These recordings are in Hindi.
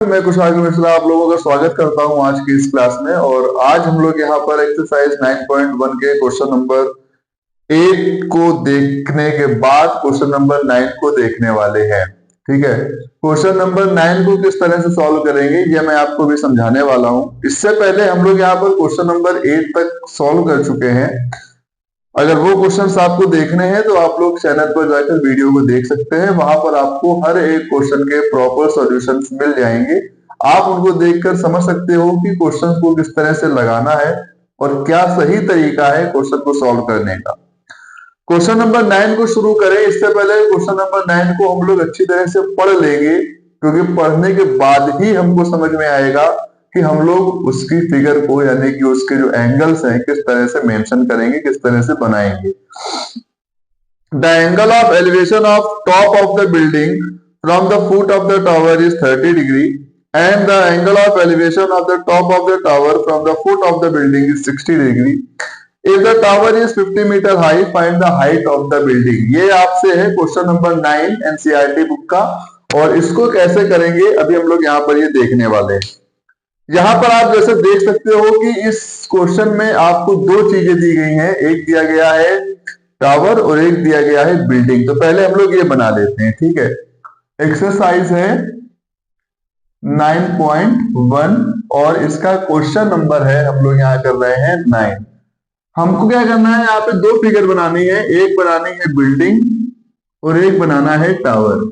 मैं कुशाल मिश्रा आप लोगों का स्वागत करता हूं आज की इस क्लास में। और आज हम लोग यहाँ पर एक्सरसाइज 9.1 के क्वेश्चन नंबर 8 को देखने के बाद क्वेश्चन नंबर 9 को देखने वाले हैं। ठीक है, क्वेश्चन नंबर 9 को किस तरह से सॉल्व करेंगे ये मैं आपको भी समझाने वाला हूं। इससे पहले हम लोग यहाँ पर क्वेश्चन नंबर 8 तक सॉल्व कर चुके हैं। अगर वो क्वेश्चंस आपको देखने हैं तो आप लोग चैनल पर जाकर वीडियो को देख सकते हैं। वहां पर आपको हर एक क्वेश्चन के प्रॉपर सॉल्यूशंस मिल जाएंगे। आप उनको देखकर समझ सकते हो कि क्वेश्चंस को किस तरह से लगाना है और क्या सही तरीका है क्वेश्चन को सॉल्व करने का। क्वेश्चन नंबर 9 को शुरू करें। इससे पहले क्वेश्चन नंबर 9 को हम लोग अच्छी तरह से पढ़ लेंगे, क्योंकि पढ़ने के बाद ही हमको समझ में आएगा कि हम लोग उसकी फिगर को यानी कि उसके जो एंगल्स हैं किस तरह से मेंशन करेंगे, किस तरह से बनाएंगे। The angle of elevation of top of the building from the foot of the tower is 30 degree and the angle of elevation of the top of the tower from the foot of the building is 60 degree. If the tower is 50 meter high, find the height of the building. ये आपसे है क्वेश्चन नंबर 9 एनसीईआरटी बुक का। और इसको कैसे करेंगे अभी हम लोग यहाँ पर ये देखने वाले हैं। यहाँ पर आप जैसे देख सकते हो कि इस क्वेश्चन में आपको दो चीजें दी गई हैं। एक दिया गया है टावर और एक दिया गया है बिल्डिंग। तो पहले हम लोग ये बना लेते हैं। ठीक है, एक्सरसाइज है 9.1 और इसका क्वेश्चन नंबर है, हम लोग यहाँ कर रहे हैं 9। हमको क्या करना है, यहाँ पे दो फिगर बनानी है। एक बनानी है बिल्डिंग और एक बनाना है टावर।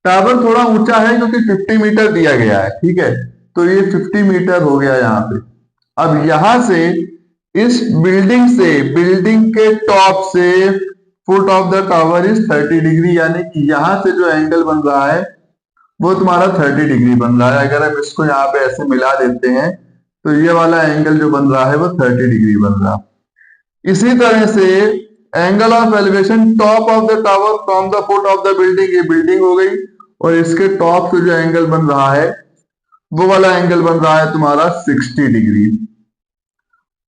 टावर थोड़ा ऊंचा है क्योंकि 50 मीटर दिया गया है। ठीक है, तो ये 50 मीटर हो गया यहाँ पे। अब यहां से इस बिल्डिंग से, बिल्डिंग के टॉप से foot of the tower is 30 degree, यानी कि यहां से जो एंगल बन रहा है वो तुम्हारा 30 डिग्री बन रहा है। अगर हम इसको यहाँ पे ऐसे मिला देते हैं तो ये वाला एंगल जो बन रहा है वो 30 डिग्री बन रहा है। इसी तरह से angle of elevation top of the tower from the foot of the building, ये बिल्डिंग हो गई, और इसके टॉप से जो एंगल बन रहा है वो वाला एंगल बन रहा है तुम्हारा 60 डिग्री।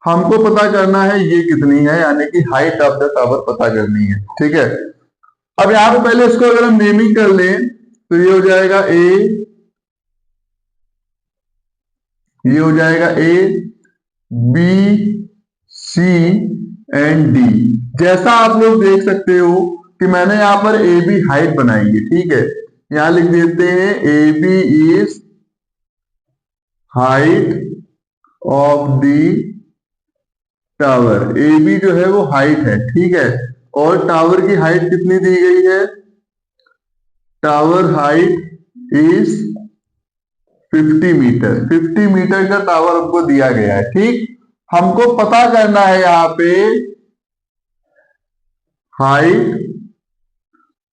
हमको पता करना है ये कितनी है, यानी कि हाइट ऑफ द टावर पता करनी है। ठीक है, अब यहाँ पे पहले इसको अगर हम नेमिंग कर लें तो ये हो जाएगा ए, ये हो जाएगा ए, बी, सी एंड डी। जैसा आप लोग देख सकते हो कि मैंने यहां पर ए बी हाइट बनाई है। ठीक है, यहां लिख देते हैं A B is height of the tower. A B जो है वो हाइट है। ठीक है, और टावर की हाइट कितनी दी गई है, tower height is 50 metre. 50 metre का टावर हमको दिया गया है। ठीक, हमको पता करना है यहाँ पे height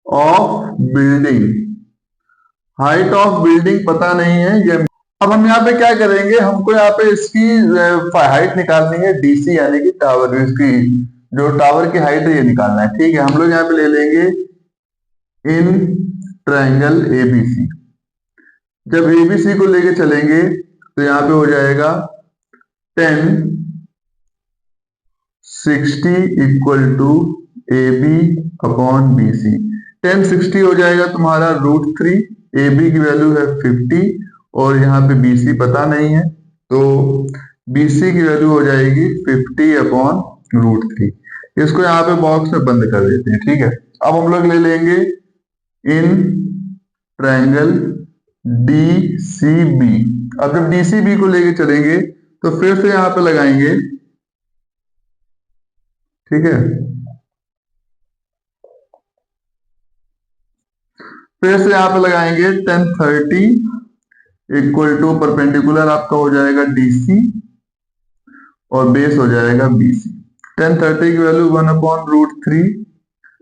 of building. Height of building पता नहीं है ये। अब हम यहाँ पे क्या करेंगे, हमको यहाँ पे इसकी हाइट निकालनी है डीसी, यानी कि टावर, इसकी जो टावर की हाइट है ये निकालना है। ठीक है, हम लोग यहाँ पे ले लेंगे इन ट्रायंगल एबीसी। जब एबीसी को लेके चलेंगे तो यहाँ पे हो जाएगा 10 60 equal to A B upon B C. 10 60 हो जाएगा तुम्हारा √3। ए बी की वैल्यू है 50 और यहाँ पे बी सी पता नहीं है, तो बी सी की वैल्यू हो जाएगी 50 अपॉन √3। इसको यहाँ पे बॉक्स में बंद कर देते हैं। ठीक है, अब हम लोग ले लेंगे इन ट्रायंगल डी सी बी। अब जब डी सी बी को लेके चलेंगे तो फिर से यहां पे लगाएंगे। ठीक है, फिर से यहां पे लगाएंगे 10 30 इक्वल टू परपेंडिकुलर आपका हो जाएगा डीसी और बेस हो जाएगा बीसी। 10 30 की वैल्यू 1/√3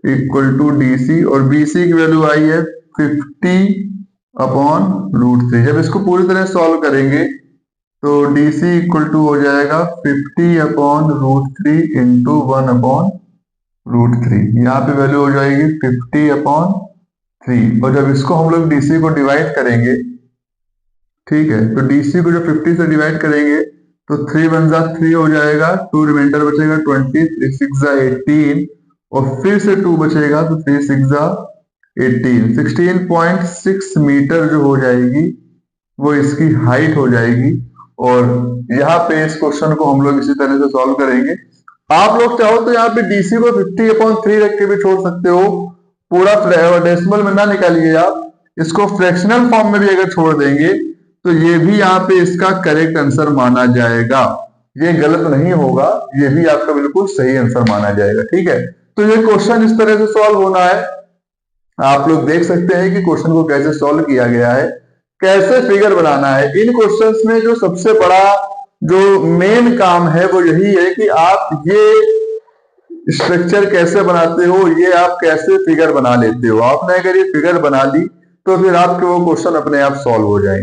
इक्वल टू डीसी और बीसी की वैल्यू आई है 50/√3। जब इसको पूरी तरह सॉल्व करेंगे तो डीसी इक्वल टू हो जाएगा 50/√3 इंटू 1/√3। यहाँ पे वैल्यू हो जाएगी 50/3। और जब इसको हम लोग डीसी को डिवाइड करेंगे, ठीक है, तो डीसी को जब 50 से डिवाइड करेंगे तो 3 1 जा 3 हो जाएगा, 2 रिमाइंडर बचेगा 20, 3 6 जा 18 और फिर से 2 बचेगा तो 3 6 जा 16.6 मीटर जो हो जाएगी वो इसकी हाइट हो जाएगी। और यहाँ पे इस क्वेश्चन को हम लोग इसी तरह से सॉल्व करेंगे। आप लोग चाहो तो यहाँ पे डीसी को 50/3 रख के भी छोड़ सकते हो, पूरा डेसिमल में ना निकालिए आप, इसको फ्रैक्शनल फॉर्म में भी अगर छोड़ देंगे तो ये भी यहाँ पे इसका करेक्ट आंसर माना जाएगा, ये गलत नहीं होगा, ये भी आपका बिल्कुल सही आंसर माना जाएगा। ठीक है, तो ये क्वेश्चन इस तरह से सॉल्व होना है। आप लोग देख सकते हैं कि क्वेश्चन को कैसे सॉल्व किया गया है, कैसे फिगर बनाना है। इन क्वेश्चंस में जो सबसे बड़ा जो मेन काम है वो यही है कि आप ये स्ट्रक्चर कैसे बनाते हो, ये आप कैसे फिगर बना लेते हो। आपने अगर ये फिगर बना ली तो फिर आपके वो क्वेश्चन अपने आप सॉल्व हो जाएंगे।